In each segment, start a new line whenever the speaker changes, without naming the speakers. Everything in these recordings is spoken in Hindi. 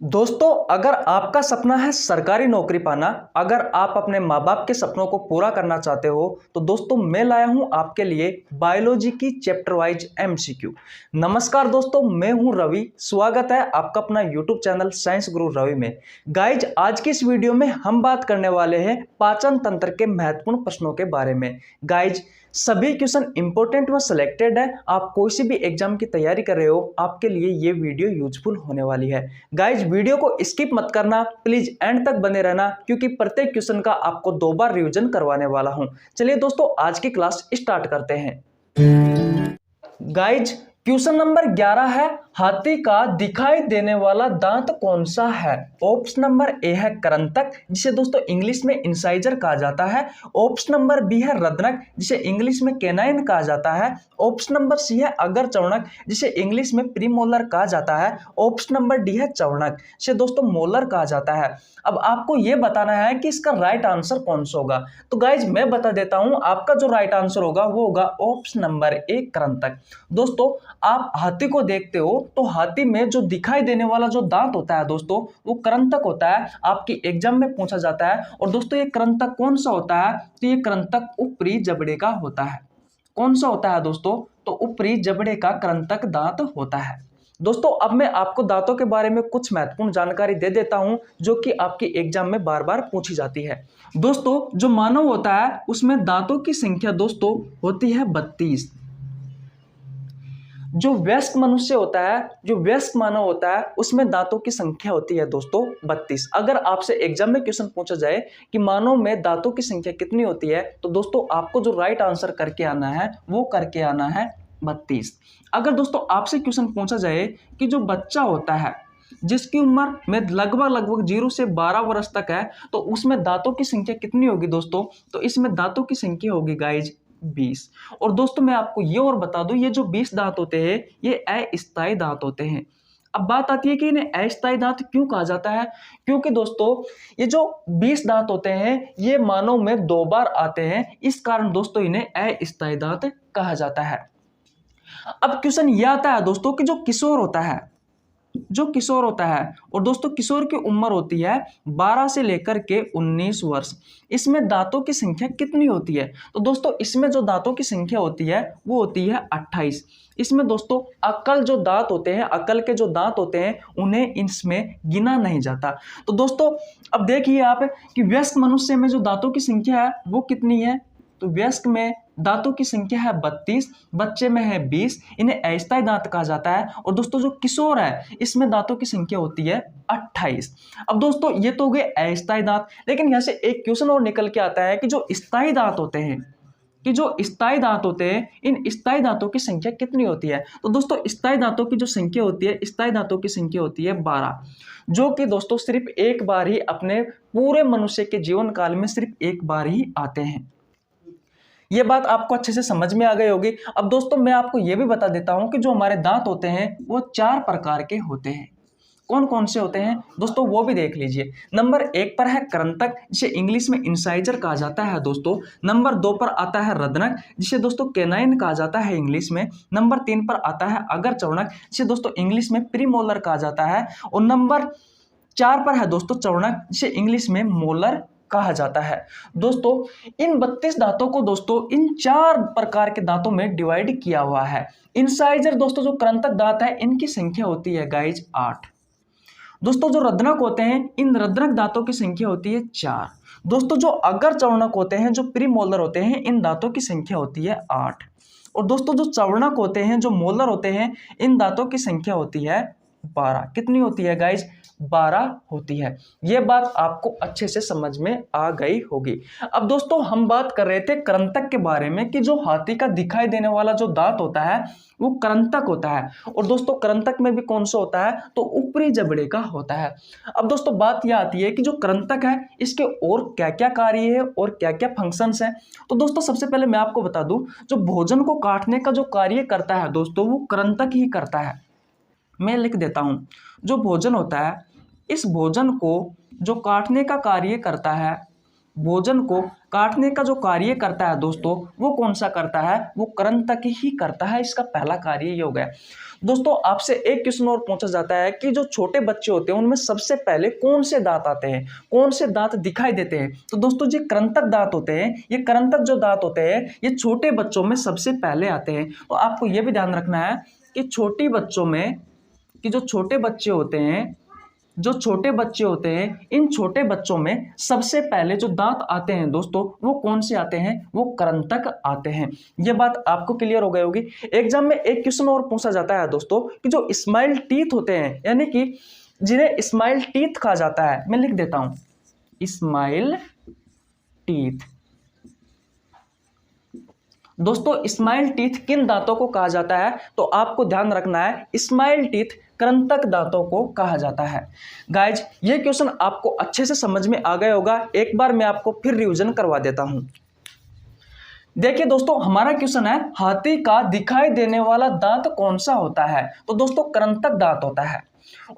दोस्तों, अगर आपका सपना है सरकारी नौकरी पाना, अगर आप अपने माँ बाप के सपनों को पूरा करना चाहते हो तो दोस्तों मैं लाया हूं आपके लिए बायोलॉजी की चैप्टर वाइज एमसीक्यू। नमस्कार दोस्तों, मैं हूं रवि। स्वागत है आपका अपना यूट्यूब चैनल साइंस गुरु रवि में। गाइज, आज की इस वीडियो में हम बात करने वाले हैं पाचन तंत्र के महत्वपूर्ण प्रश्नों के बारे में। गाइज, सभी क्वेश्चन इंपॉर्टेंट व सिलेक्टेड है। आप कोई सी भी एग्जाम की तैयारी कर रहे हो, आपके लिए ये वीडियो यूजफुल होने वाली है। गाइज, वीडियो को स्किप मत करना, प्लीज एंड तक बने रहना, क्योंकि प्रत्येक क्वेश्चन का आपको 2 बार रिवीजन करवाने वाला हूं। चलिए दोस्तों, आज की क्लास स्टार्ट करते हैं। गाइज, क्वेश्चन नंबर 11 है, हाथी का दिखाई देने वाला दांत कौन सा है? ऑप्शन नंबर ए है करंतक, जिसे दोस्तों इंग्लिश में इंसाइजर कहा जाता है। ऑप्शन नंबर बी है रद्रक, जिसे इंग्लिश में कैनाइन कहा जाता है। ऑप्शन नंबर सी है अगर चौणक, जिसे इंग्लिश में प्रीमोलर कहा जाता है। ऑप्शन नंबर डी है चौणक, जिसे दोस्तों मोलर कहा जाता है। अब आपको यह बताना है कि इसका राइट आंसर कौन सा होगा। तो गाइज, मैं बता देता हूं, आपका जो राइट आंसर होगा वो होगा ऑप्शन नंबर ए करंतक। दोस्तों, आप हाथी को देखते हो तो हाथी में जो दिखाई देने वाला जो दांत होता है दोस्तों, वो करंतक होता है। आपकी एग्जाम में पूछा जाता है। और दोस्तों, ये करंतक कौन सा होता है? तो ये करंतक ऊपरी जबड़े का होता है। कौन सा होता है दोस्तों? तो ऊपरी जबड़े का करंतक दांत होता है। दोस्तों, अब मैं आपको दांतों के बारे में कुछ महत्वपूर्ण जानकारी दे देता हूं, जो कि आपकी एग्जाम में बार बार पूछी जाती है। दोस्तों, जो मानव होता है उसमें दांतों की संख्या दोस्तों होती है 32। जो वयस्क मनुष्य होता है, जो वयस्क मानव होता है, उसमें दांतों की संख्या होती है दोस्तों 32। अगर आपसे एग्जाम में क्वेश्चन पूछा जाए कि मानव में दांतों की संख्या कितनी होती है, तो दोस्तों आपको जो राइट आंसर करके आना है वो करके आना है 32। अगर दोस्तों आपसे क्वेश्चन पूछा जाए कि जो बच्चा होता है जिसकी उम्र में लगभग 0 से 12 वर्ष तक है, तो उसमें दांतों की संख्या कितनी होगी दोस्तों? तो इसमें दांतों की संख्या होगी गाइज 20। और दोस्तों मैं आपको ये और बता दूं, ये जो 20 दांत होते हैं ये अस्थायी दांत होते हैं। अब बात आती है कि इन्हें अस्थायी दांत क्यों कहा जाता है? क्योंकि दोस्तों ये जो 20 दांत होते हैं ये मानव में 2 बार आते हैं, इस कारण दोस्तों इन्हें अस्थायी दांत कहा जाता है। अब क्वेश्चन ये आता है दोस्तों कि जो किशोर होता है, जो किशोर होता है, और दोस्तों किशोर की उम्र होती है 12 से लेकर के 19 वर्ष, इसमें दांतों की संख्या कितनी होती है? तो दोस्तों इसमें जो दांतों की संख्या होती है वो होती है 28। इसमें दोस्तों अकल जो दांत होते हैं, अकल के जो दांत होते हैं, उन्हें इसमें गिना नहीं जाता। तो दोस्तों अब देखिए आप कि वयस्क मनुष्य में जो दांतों की संख्या है वो कितनी है? तो वयस्क में दांतों की संख्या है 32, बच्चे में है 20, इन्हें अस्थायी दांत कहा जाता है। और दोस्तों जो किशोर है इसमें दांतों की संख्या होती है 28। अब दोस्तों ये तो हो गए अस्थायी दांत, लेकिन यहां से एक क्वेश्चन और निकल के आता है कि जो स्थायी दांत होते हैं, कि जो स्थायी दांत होते हैं, इन स्थायी दांतों की संख्या कितनी होती है? तो दोस्तों स्थायी दांतों की जो संख्या होती है, स्थायी दांतों की संख्या होती है 12, जो कि दोस्तों सिर्फ एक बार ही अपने पूरे मनुष्य के जीवन काल में सिर्फ एक बार ही आते हैं। ये बात आपको अच्छे से समझ में आ गई होगी। अब दोस्तों मैं आपको ये भी बता देता हूं कि जो हमारे दांत होते हैं वो 4 प्रकार के होते हैं। कौन कौन से होते हैं दोस्तों, वो भी देख लीजिए। नंबर 1 पर है करंतक, जिसे इंग्लिश में इंसाइजर कहा जाता है दोस्तों। नंबर 2 पर आता है रद्नक, जिसे दोस्तों कैनाइन कहा जाता है इंग्लिश में। नंबर 3 पर आता है अगर चौणक, जिसे दोस्तों इंग्लिश में प्रीमोलर कहा जाता है। और नंबर 4 पर है दोस्तों चौणक, जिसे इंग्लिश में मोलर कहा जाता है। दोस्तों इन 32 दांतों को दोस्तों इन 4 प्रकार के दांतों में डिवाइड किया हुआ है। इंसाइजर दोस्तों जो करंतक दांत है इनकी संख्या होती है गाइज 8। दोस्तों जो रद्नक होते हैं, इन रद्नक दांतों की संख्या होती है 4। दोस्तों जो अगर चौणक होते हैं, जो प्रीमोलर होते हैं, इन दांतों की संख्या होती है 8। और दोस्तों जो चौणक होते हैं, जो मोलर होते हैं, इन दांतों की संख्या होती है 12। कितनी होती है गाइज? 12 होती है। यह बात आपको अच्छे से समझ में आ गई होगी। अब दोस्तों हम बात कर रहे थे करंतक के बारे में कि जो हाथी का दिखाई देने वाला जो दांत होता है वो करंतक होता है। और दोस्तों करंतक में भी कौन सा होता है? तो ऊपरी जबड़े का होता है। अब दोस्तों बात यह आती है कि जो करंतक है इसके और क्या क्या कार्य है और क्या क्या फंक्शंस है। तो दोस्तों सबसे पहले मैं आपको बता दूं, जो भोजन को काटने का जो कार्य करता है दोस्तों वो करंतक ही करता है। मैं लिख देता हूं, जो भोजन होता है, इस भोजन को जो काटने का कार्य करता है भोजन को काटने का जो कार्य करता है दोस्तों, वो कौन सा करता है? वो कृंतक ही करता है। इसका पहला कार्य ये हो गया। दोस्तों आपसे एक क्वेश्चन और पूछा जाता है कि जो छोटे बच्चे होते हैं उनमें सबसे पहले कौन से दांत आते हैं, कौन से दांत दिखाई देते हैं? तो दोस्तों जो कृंतक दांत होते हैं, ये कृंतक जो दांत होते हैं ये छोटे बच्चों में सबसे पहले आते हैं। तो आपको ये भी ध्यान रखना है कि छोटे बच्चों में, कि जो छोटे बच्चे होते हैं, जो छोटे बच्चे होते हैं, इन छोटे बच्चों में सबसे पहले जो दांत आते हैं दोस्तों, वो कौन से आते हैं? वो कृंतक आते हैं। ये बात आपको क्लियर हो गई होगी। एग्जाम में एक क्वेश्चन और पूछा जाता है दोस्तों कि जो स्माइल टीथ होते हैं, यानी कि जिन्हें स्माइल टीथ कहा जाता है, मैं लिख देता हूं स्माइल टीथ। दोस्तों स्माइल टीथ किन दांतों को कहा जाता है? तो आपको ध्यान रखना है, स्माइल टीथ कृंतक दांतों को कहा जाता है। गाइज ये क्वेश्चन आपको अच्छे से समझ में आ गया होगा। एक बार मैं आपको फिर रिवीजन करवा देता हूं। देखिए दोस्तों हमारा क्वेश्चन है, हाथी का दिखाई देने वाला दांत कौन सा होता है? तो दोस्तों कृंतक दांत होता है।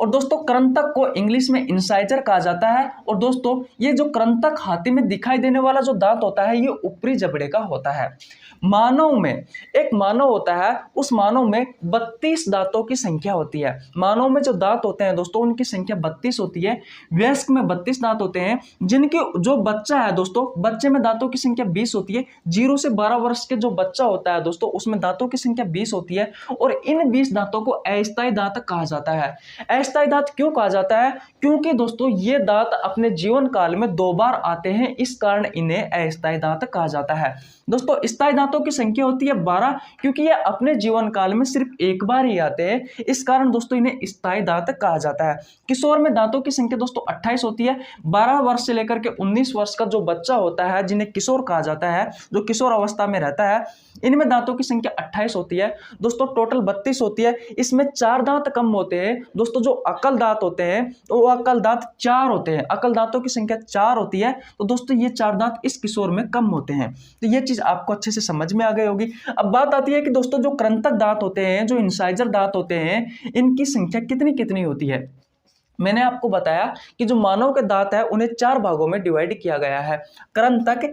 और दोस्तों कृंतक को इंग्लिश में इंसाइजर कहा जाता है। और दोस्तों ये जो कृंतक हाथी में दिखाई देने वाला जो दांत होता है, ये ऊपरी जबड़े का होता है। मानव में, एक मानव होता है, उस मानव में 32 दांतों की संख्या होती है। मानव में जो दांत होते हैं दोस्तों, उनकी संख्या 32 होती है। वयस्क में 32 दांत होते हैं। जिनके जो बच्चा है दोस्तों, बच्चे में दांतों की संख्या 20 होती है। 0 से 12 वर्ष के जो बच्चा होता है दोस्तों, उसमें दांतों की संख्या 20 होती है। और इन 20 दांतों को अस्थायी दांत कहा जाता है। अस्थायी दांत क्यों कहा जाता है? क्योंकि दोस्तों ये दांत अपने जीवन काल में 2 बार आते हैं, इस कारण इन्हें अस्थायी दांत कहा जाता है। दोस्तों स्थायी दांतों की संख्या होती है 12, क्योंकि ये अपने जीवन काल में सिर्फ एक बार ही आते हैं, इस कारण दोस्तों इन्हें स्थायी दांत कहा जाता है। किशोर में दांतों की संख्या दोस्तों 28 होती है। 12 वर्ष से लेकर के 19 वर्ष का जो बच्चा होता है, जिन्हें किशोर कहा जाता है, जो किशोर अवस्था में रहता है, इनमें दांतों की संख्या 28 होती है। दोस्तों टोटल 32 होती है। इसमें 4 दांत कम होते हैं दोस्तों। जो अकल दांत होते हैं वो अकल दांत 4 होते हैं। अकल दांतों की संख्या 4 होती है। तो दोस्तों ये 4 दांत इस किशोर में कम होते हैं। तो ये चीज आपको अच्छे से समझ में आ गई होगी। अब बात आती है कि दोस्तों जो कृंतक दांत होते हैं, जो इंसाइजर दांत होते हैं, इनकी संख्या कितनी कितनी होती है? मैंने आपको बताया कि जो मानव के दांत है उन्हें 4 भागों में डिवाइड किया गया है, कृंतक,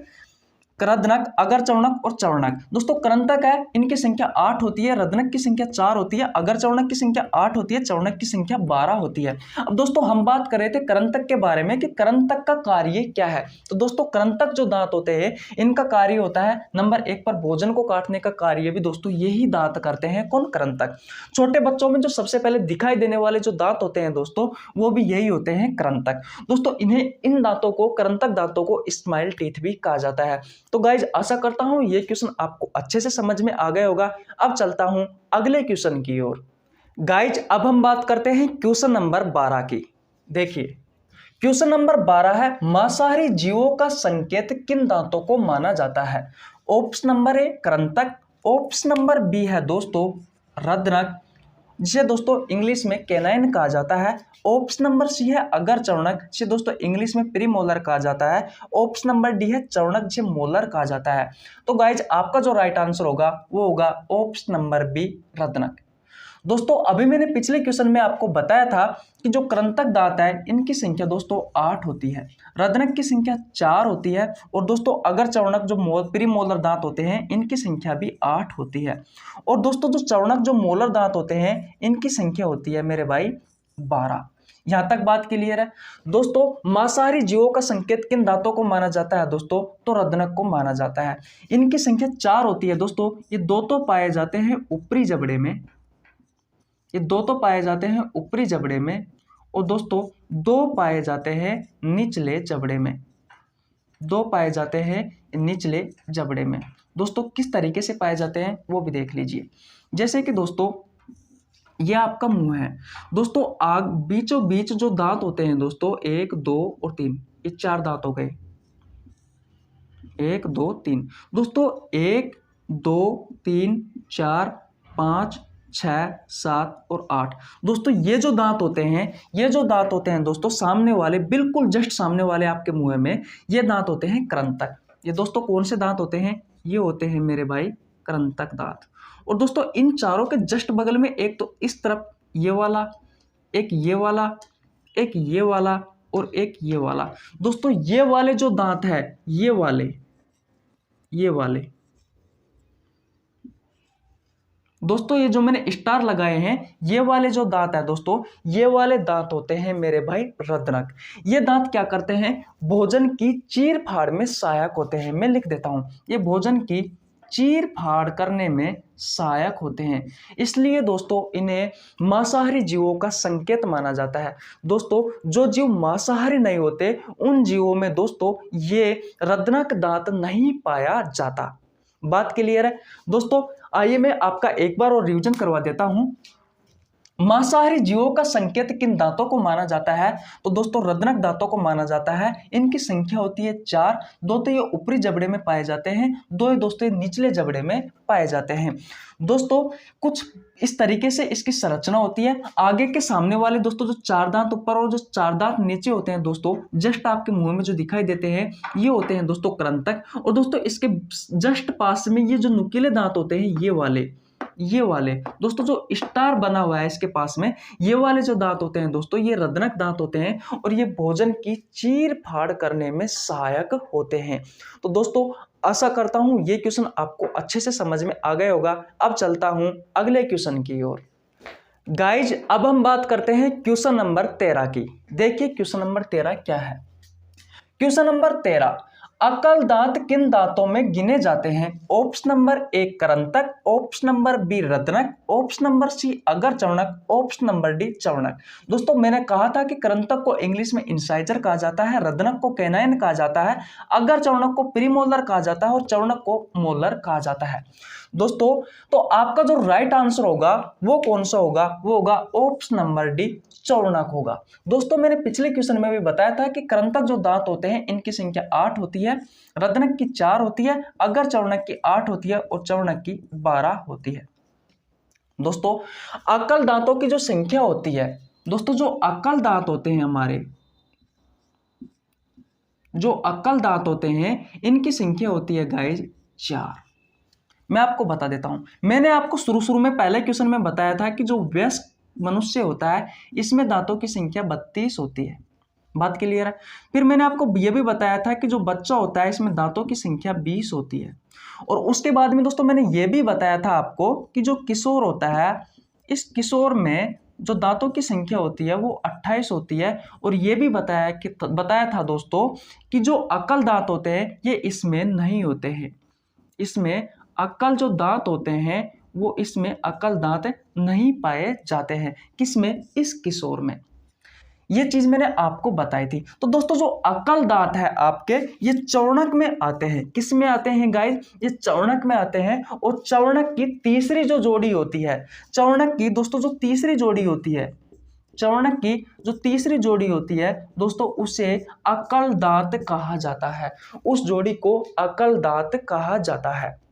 रदनक, अगर चौणक और चौणक। दोस्तों कृंतक है, इनकी संख्या 8 होती है, रदनक की संख्या 4 होती है, अगर चौणक की संख्या 8 होती है, चौणक की संख्या 12 होती है। अब दोस्तों हम बात कर रहे थे कृंतक के बारे में कि कृंतक का कार्य क्या है। तो दोस्तों कृंतक जो दांत होते हैं, इनका कार्य होता है नंबर 1 पर भोजन को काटने का कार्य भी दोस्तों यही दांत करते हैं। कौन? कृंतक। छोटे बच्चों में जो सबसे पहले दिखाई देने वाले जो दांत होते हैं दोस्तों, वो भी यही होते हैं, कृंतक। दोस्तों इन्हें, इन दांतों को, कृंतक दांतों को स्माइल टीथ भी कहा जाता है। तो गाइज आशा करता हूं ये क्वेश्चन आपको अच्छे से समझ में आ गया होगा। अब चलता हूं अगले क्वेश्चन की ओर। गाइज अब हम बात करते हैं क्वेश्चन नंबर 12 की। देखिए क्वेश्चन नंबर 12 है, मांसाहारी जीवों का संकेत किन दांतों को माना जाता है? ऑप्शन नंबर ए कृंतक, ऑप्शन नंबर बी है दोस्तों रदनक, जिसे दोस्तों इंग्लिश में कैनाइन कहा जाता है। ऑप्शन नंबर सी है अगर चौणक, जिसे दोस्तों इंग्लिश में प्रीमोलर कहा जाता है। ऑप्शन नंबर डी है चौणक, जिसे मोलर कहा जाता है। तो गाइज आपका जो राइट आंसर होगा वो होगा ऑप्शन नंबर बी रदनक। दोस्तों अभी मैंने पिछले क्वेश्चन में आपको बताया था कि जो कृंतक दांत है इनकी संख्या दोस्तों 8 होती है, रदनक की संख्या 4 होती है, और दोस्तों अगर चौणक जो प्रीमोलर दांत होते हैं इनकी संख्या भी 8 होती है। और दोस्तों जो चौणक जो मोलर दांत होते हैं इनकी संख्या होती है मेरे भाई 12। यहां तक बात क्लियर है। दोस्तों मांसाहारी जीवों का संकेत किन दांतों को माना जाता है दोस्तों? तो रदनक को माना जाता है। इनकी संख्या 4 होती है दोस्तों। ये दो तो पाए जाते हैं ऊपरी जबड़े में, ये दो तो पाए जाते हैं ऊपरी जबड़े में, और दोस्तों 2 पाए जाते हैं निचले जबड़े में, 2 पाए जाते हैं निचले जबड़े में। दोस्तों किस तरीके से पाए जाते हैं वो भी देख लीजिए। जैसे कि दोस्तों ये आपका मुंह है दोस्तों, आग बीचों बीच जो दांत होते हैं दोस्तों 1 2 और 3, ये 4 दांत हो गए, 1 2 3। दोस्तों 1 2 3 4 5 6 7 और 8। दोस्तों ये जो दांत होते हैं, ये जो दांत होते हैं दोस्तों सामने वाले, बिल्कुल जस्ट सामने वाले आपके मुंह में, ये दांत होते हैं कृंतक। ये दोस्तों कौन से दांत होते हैं? ये होते हैं मेरे भाई कृंतक दांत। और दोस्तों इन चारों के जस्ट बगल में एक तो इस तरफ ये वाला, एक ये वाला, एक ये वाला, और एक ये वाला। दोस्तों ये वाले जो दांत है, ये वाले दोस्तों, ये जो मैंने स्टार लगाए हैं, ये वाले जो दांत है दोस्तों, ये वाले दांत होते हैं मेरे भाई रद्नक। ये दांत क्या करते हैं, भोजन की चीर फाड़ में सहायक होते हैं। मैं लिख देता हूं, ये भोजन की चीर फाड़ करने में सहायक होते हैं, इसलिए दोस्तों इन्हें मांसाहारी जीवों का संकेत माना जाता है। दोस्तों जो जीव मांसाहारी नहीं होते, उन जीवों में दोस्तों ये रद्नक दांत नहीं पाया जाता। बात क्लियर है दोस्तों? आइए मैं आपका एक बार और रिवीजन करवा देता हूं। मांसाहारी जीवों का संकेत किन दांतों को माना जाता है, तो दोस्तों रद्नक दांतों को माना जाता है। इनकी संख्या होती है 4। दो तो ये ऊपरी जबड़े में पाए जाते हैं, दो दोस्तों निचले जबड़े में पाए जाते हैं। दोस्तों कुछ इस तरीके से इसकी संरचना होती है। आगे के सामने वाले दोस्तों जो 4 दांत ऊपर और जो 4 दांत नीचे होते हैं दोस्तों, जस्ट आपके मुंह में जो दिखाई देते हैं, ये होते हैं दोस्तों कृंतक। और दोस्तों इसके जस्ट पास में ये जो नुकीले दांत होते हैं, ये वाले दोस्तों जो स्टार बना हुआ है इसके पास में, ये वाले जो दांत होते हैं दोस्तों, ये रद्नक दांत होते हैं और ये भोजन की चीर फाड़ करने में सहायक होते हैं। तो दोस्तों आशा करता हूं ये क्वेश्चन आपको अच्छे से समझ में आ गया होगा। अब चलता हूं अगले क्वेश्चन की ओर। गाइज अब हम बात करते हैं क्वेश्चन नंबर 13 की। देखिए क्वेश्चन नंबर 13 क्या है। क्वेश्चन नंबर 13, अकल दांत किन दांतों में गिने जाते हैं? ऑप्शन नंबर ए करंतक, ऑप्शन नंबर बी रद्नक, ऑप्शन नंबर सी अगर चौणक, ऑप्शन नंबर डी चौणक। दोस्तों मैंने कहा था कि करंतक को इंग्लिश में इंसाइजर कहा जाता है, रद्नक को कैनाइन कहा जाता है, अगर चौणक को प्रीमोलर कहा जाता है और चौणक को मोलर कहा जाता है। दोस्तों तो आपका जो राइट आंसर होगा वो कौन सा होगा? वो होगा ऑप्शन नंबर डी चौणक होगा। दोस्तों मैंने पिछले क्वेश्चन में भी बताया था कि करंतक जो दांत होते हैं इनकी संख्या 8 होती है, रद्नक की 4 होती है, अगर चौणक की 8 होती है और चौणक की 12 होती है। दोस्तों अकल दांतों की जो संख्या होती है, दोस्तों जो अकल दांत होते हैं हमारे, जो अकल दांत होते हैं इनकी संख्या होती है गाइज 4। मैं आपको बता देता हूं, मैंने आपको शुरू में पहले क्वेश्चन में बताया था कि जो वयस्क मनुष्य होता है इसमें दांतों की संख्या 32 होती है। बात क्लियर है? फिर मैंने आपको यह भी बताया था कि जो बच्चा होता है इसमें दांतों की संख्या 20 होती है। और उसके बाद में दोस्तों मैंने यह भी बताया था आपको कि जो किशोर होता है, इस किशोर में जो दांतों की संख्या होती है वो 28 होती है। और ये भी बताया था दोस्तों कि जो अकल दांत होते हैं ये इसमें नहीं होते हैं। इसमें अकल जो दांत होते हैं वो इसमें अकल दांत नहीं पाए जाते हैं। किसमें? इस किशोर में। ये चीज मैंने आपको बताई थी। तो दोस्तों जो अकल दांत है आपके, ये चौणक में आते हैं। किस में आते हैं गाइस? ये चौणक में आते हैं। और चौणक की तीसरी जो जोड़ी होती है, चौणक की दोस्तों जो तीसरी जोड़ी होती है, चौणक की जो तीसरी जोड़ी होती है दोस्तों, उसे अकल दांत कहा जाता है। उस जोड़ी को अकल दांत कहा जाता है।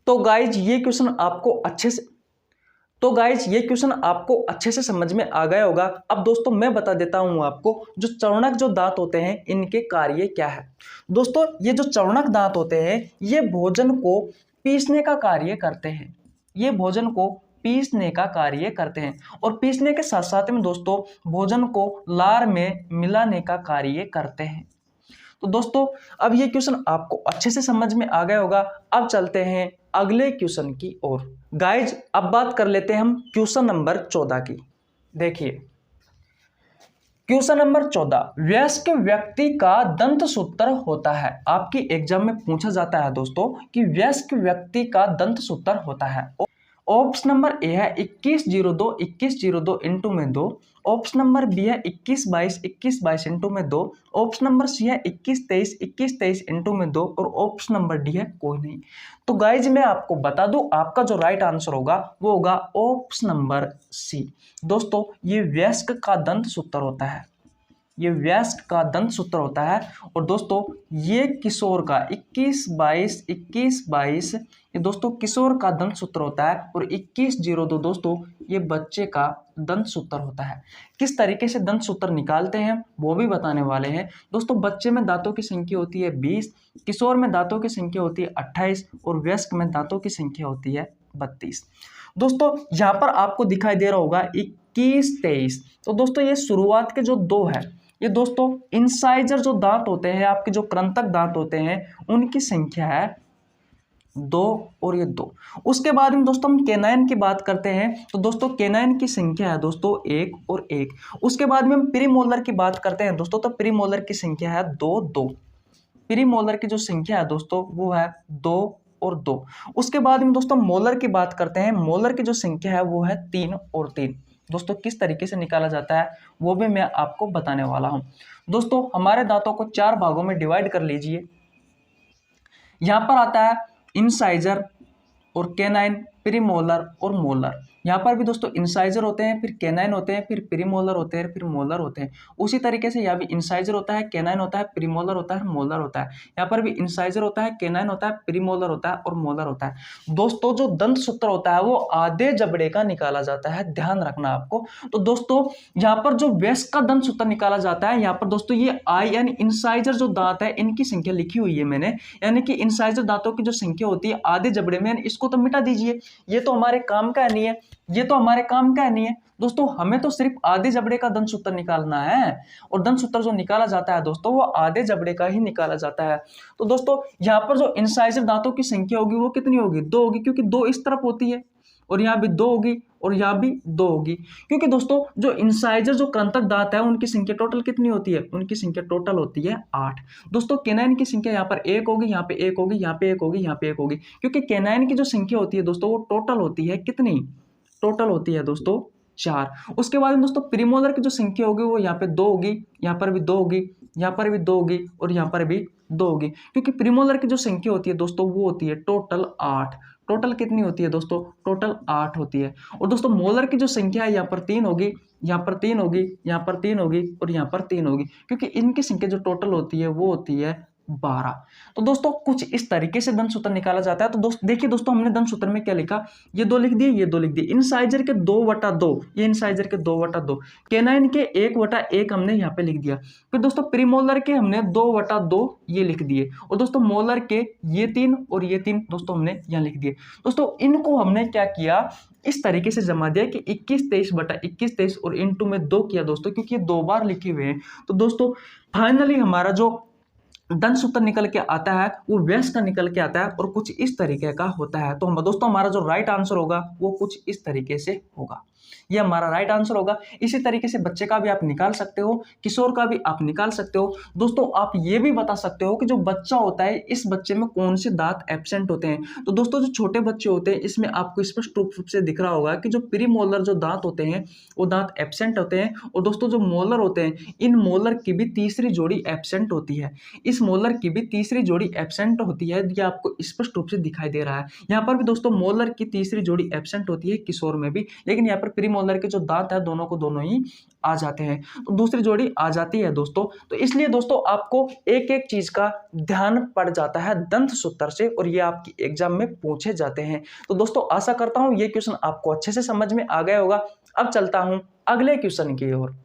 तो गाइज ये क्वेश्चन आपको अच्छे से समझ में आ गया होगा। अब दोस्तों मैं बता देता हूं आपको जो चौणक जो दांत होते हैं इनके कार्य क्या है। दोस्तों ये जो चौणक दांत होते हैं ये भोजन को पीसने का कार्य करते हैं। ये भोजन को पीसने का कार्य करते हैं और पीसने के साथ साथ में दोस्तों भोजन को लार में मिलाने का कार्य करते हैं। तो दोस्तों अब ये क्वेश्चन आपको अच्छे से समझ में आ गया होगा। अब चलते हैं अगले क्वेश्चन की ओर। गाइज अब बात कर लेते हैं हम क्वेश्चन नंबर 14 की। देखिए क्वेश्चन नंबर 14, वयस्क व्यक्ति का दंत सूत्र होता है। आपकी एग्जाम में पूछा जाता है दोस्तों कि वयस्क व्यक्ति का दंत सूत्र होता है। ऑप्शन नंबर ए है 2102 इंटू में 2, ऑप्शन नंबर बी है 2122 इंटू में 2, ऑप्शन नंबर सी है 2123 इंटू में 2 और ऑप्शन नंबर डी है कोई नहीं। तो गाइज मैं आपको बता दूं आपका जो राइट आंसर होगा वो होगा ऑप्शन नंबर सी। दोस्तों ये वयस्क का दंत सूत्र होता है, ये वयस्क का दंत सूत्र होता है। और दोस्तों ये किशोर का 2122 ये दोस्तों किशोर का दंत सूत्र होता है और 2102 दोस्तों ये बच्चे का दंत सूत्र होता है। किस तरीके से दंत सूत्र निकालते हैं वो भी बताने वाले हैं। दोस्तों बच्चे में दांतों की संख्या होती है 20, किशोर में दांतों की संख्या होती है 28 और वयस्क में दांतों की संख्या होती है 32। दोस्तों यहाँ पर आपको दिखाई दे रहा होगा 21, 23। तो दोस्तों ये शुरुआत के जो 2 है, ये दोस्तों इंसाइजर जो दांत होते हैं, आपके जो कृंतक दांत होते हैं, उनकी संख्या है 2 और ये 2। उसके बाद में दोस्तों हम केनाइन की बात करते हैं, तो दोस्तों केनाइन की संख्या है दोस्तों 1 और 1। उसके बाद में हम प्रीमोलर की बात करते हैं दोस्तों, तो प्रीमोलर की संख्या है 2, 2। प्रीमोलर की जो संख्या है दोस्तों वो है 2 और 2। उसके बाद में दोस्तों मोलर की बात करते हैं, मोलर की जो संख्या है वो है 3 और 3। दोस्तों किस तरीके से निकाला जाता है वो भी मैं आपको बताने वाला हूं। दोस्तों हमारे दांतों को 4 भागों में डिवाइड कर लीजिए। यहां पर आता है इंसाइजर और केनाइन, प्रीमोलर और मोलर। यहाँ पर भी दोस्तों इंसाइजर होते हैं, फिर केनाइन होते हैं, फिर प्रीमोलर होते हैं, फिर मोलर होते हैं। उसी तरीके से यहाँ भी इंसाइजर होता है, केनाइन होता है, प्रीमोलर होता है, मोलर होता है। यहाँ पर भी इंसाइजर होता है, केनाइन होता है, प्रीमोलर होता है और मोलर होता है। दोस्तों जो दंत सूत्र होता है वो आधे जबड़े का निकाला जाता है, ध्यान रखना आपको। तो दोस्तों यहाँ पर जो वयस्क का दंत सूत्र निकाला जाता है, यहाँ पर दोस्तों ये आई यानी इंसाइजर जो दांत है इनकी संख्या लिखी हुई है मैंने, यानी कि इंसाइजर दांतों की जो संख्या होती है आधे जबड़े में, इसको तो मिटा दीजिए, ये तो हमारे काम का नहीं है, ये तो हमारे काम का नहीं है। दोस्तों हमें तो सिर्फ आधे जबड़े का दंत सूत्र निकालना है, और दंत सूत्र जो निकाला जाता है दोस्तों वो आधे जबड़े का ही निकाला जाता है। तो दोस्तों यहाँ पर जो इंसाइजर दांतों की संख्या होगी वो कितनी होगी, 2 होगी, क्योंकि 2 इस तरफ होती है और यहाँ भी 2 होगी और यहाँ भी 2 होगी। क्योंकि दोस्तों जो इंसाइजर जो कृंतक दांत है उनकी संख्या टोटल कितनी होती है, उनकी संख्या टोटल होती है 8। दोस्तों केनाइन की संख्या यहाँ पर 1 होगी, यहाँ पे 1 होगी, यहाँ पे 1 होगी, यहाँ पे 1 होगी, क्योंकि केनाइन की जो संख्या होती है दोस्तों वो टोटल होती है कितनी, टोटल होती है दोस्तों 4। उसके बाद में दोस्तों प्रीमोलर की जो संख्या होगी वो यहाँ पे 2 होगी, यहाँ पर भी 2 होगी, यहाँ पर भी 2 होगी और यहाँ पर भी 2 होगी, क्योंकि प्रीमोलर की जो संख्या होती है दोस्तों वो होती है टोटल 8। टोटल कितनी होती है दोस्तों, टोटल 8 होती है। और दोस्तों मोलर की जो संख्या है यहाँ पर 3 होगी, यहाँ पर 3 होगी, यहाँ पर 3 होगी और यहाँ पर 3 होगी, क्योंकि इनकी संख्या जो टोटल होती है वो होती है 12। तो दोस्तों कुछ इस तरीके से दंत सूत्र निकाला जाता है। तो दोस्त देखिए दोस्तों हमने दंत सूत्र में क्या लिखा, ये 2 लिख दिए, ये 2 लिख दिए। इंसाइजर के 2/2, ये इंसाइजर के 2/2, केनाइन के 1/1 हमने यहाँ पे लिख दिया। फिर दोस्तों प्रीमोलर के हमने 2/2 ये लिख दिए, और दोस्तों मोलर के ये 3 और ये 3 दोस्तों हमने यहाँ लिख दिए। दोस्तों इनको हमने क्या किया, इस तरीके से जमा दिया कि 21, 23/21, 23 और इनटू में 2 किया दोस्तों, क्योंकि ये 2 बार लिखे हुए हैं। तो दोस्तों फाइनली हमारा जो दंत सूत्र निकल के आता है वो वयस्क का निकल के आता है और कुछ इस तरीके का होता है। तो दोस्तों हमारा जो राइट आंसर होगा वो कुछ इस तरीके से होगा, ये हमारा राइट आंसर होगा। इसी तरीके से बच्चे का भी आप निकाल सकते हो, किशोर का भी आप निकाल सकते हो। दोस्तों आप ये भी बता सकते हो कि जो बच्चा होता है इस बच्चे में कौन से दांत एब्सेंट होते हैं। तो दोस्तों जो छोटे बच्चे होते हैं इसमें आपको स्पष्ट रूप से दिख रहा होगा कि जो प्रीमोलर जो दांत होते हैं वो दांत एब्सेंट होते हैं, और दोस्तों जो मोलर होते हैं इन मोलर की भी तीसरी जोड़ी एब्सेंट होती है, इस मोलर की भी तीसरी जोड़ी एब्सेंट होती है, ये आपको स्पष्ट रूप से दिखाई दे रहा है। यहाँ पर भी दोस्तों मोलर की तीसरी जोड़ी एब्सेंट होती है किशोर में भी, लेकिन यहाँ पर प्रीमोलर के जो दांत है दोनों को दोनों ही आ जाते हैं, तो दूसरी जोड़ी आ जाती है दोस्तों। तो इसलिए दोस्तों आपको एक एक चीज का ध्यान पड़ जाता है दंत सूत्र से, और ये आपकी एग्जाम में पूछे जाते हैं। तो दोस्तों आशा करता हूं ये क्वेश्चन आपको अच्छे से समझ में आ गया होगा। अब चलता हूं अगले क्वेश्चन की ओर।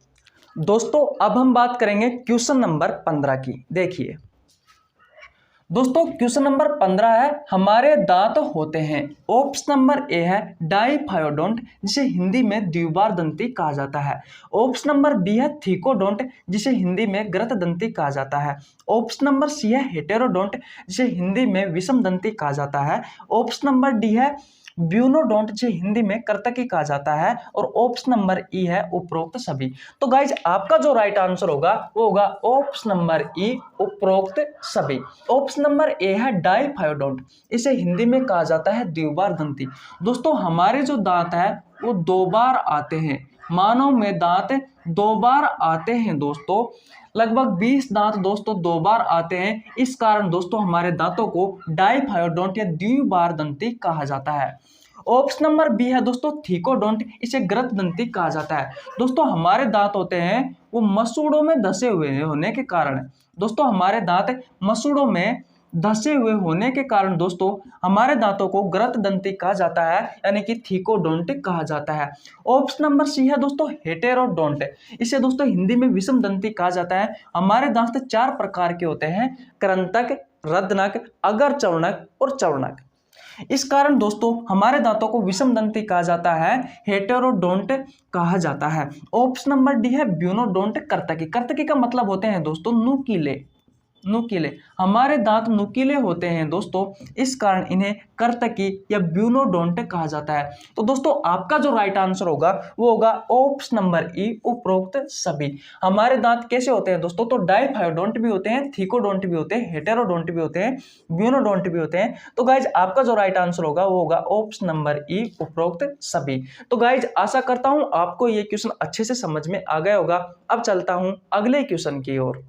दोस्तों अब हम बात करेंगे क्वेश्चन नंबर 15 की। देखिए दोस्तों क्वेश्चन नंबर 15 है, हमारे दांत होते हैं। ऑप्शन नंबर ए है डाइफायोडोंट, जिसे हिंदी में द्विबार दंती कहा जाता है। ऑप्शन नंबर बी है थिकोडोंट, जिसे हिंदी में ग्रत दंती कहा जाता है। ऑप्शन नंबर सी है हेटेरोडोंट, जिसे हिंदी में विषम दंती कहा जाता है। ऑप्शन नंबर डी है ब्यूनोडोंट, जिसे हिंदी में कर्तकी कहा जाता है। और ऑप्शन नंबर ई है उपरोक्त सभी। तो गाइज आपका जो राइट आंसर होगा वो होगा ऑप्शन नंबर ई उपरोक्त सभी। ऑप्शन नंबर ए है डाइफायोडोंट, इसे हिंदी में कहा जाता है द्विबार दंती। दोस्तों हमारे जो दांत है वो 2 बार आते हैं, मानव में दांत 2 बार आते हैं दोस्तों, लगभग 20 दांत दोस्तों 2 बार आते हैं। इस कारण दोस्तों हमारे दांतों को डाइफायोडोंट या द्विबार दंती कहा जाता है। ऑप्शन नंबर बी है दोस्तों थिकोडोंट, इसे ग्रत दंती कहा जाता है। दोस्तों हमारे दांत होते हैं वो मसूड़ों में धसे हुए होने के कारण, दोस्तों हमारे दांत मसूड़ों में धसे हुए होने के कारण दोस्तों हमारे दांतों को ग्रत दंती कहा जाता है, यानी कि थिकोडोंट कहा जाता है। ऑप्शन नंबर सी है दोस्तों हेटेरोडोंट, इसे दोस्तों हिंदी में विषम दंती कहा जाता है। हमारे दांत 4 प्रकार के होते हैं, कृंतक, रद्नक, अगर चौर्णक और चौर्णक। इस कारण दोस्तों हमारे दांतों को विषमदंती कहा जाता है, हेटेरोडोंट कहा जाता है। ऑप्शन नंबर डी है ब्यूनोडोंट कर्तकी। कर्तकी का मतलब होते हैं दोस्तों नुकीले। नुकीले, हमारे दांत नुकीले होते हैं दोस्तों, इस कारण इन्हें कर्तकी या ब्यूनोडोंट कहा जाता है। तो दोस्तों आपका जो राइट आंसर होगा वो होगा ऑप्शन नंबर ई, उपरोक्त सभी। हमारे दांत कैसे होते हैं दोस्तों, तो डाइफायोडोंट भी होते हैं, थीकोडोंट भी होते हैं, हेटेरोडोंट भी होते हैं, ब्यूनोडोंट भी होते हैं। तो गाइज आपका जो राइट आंसर होगा वो होगा ऑप्शन नंबर ई, उपरोक्त सभी। तो गाइज आशा करता हूं आपको ये क्वेश्चन अच्छे से समझ में आ गया होगा। अब चलता हूं अगले क्वेश्चन की ओर।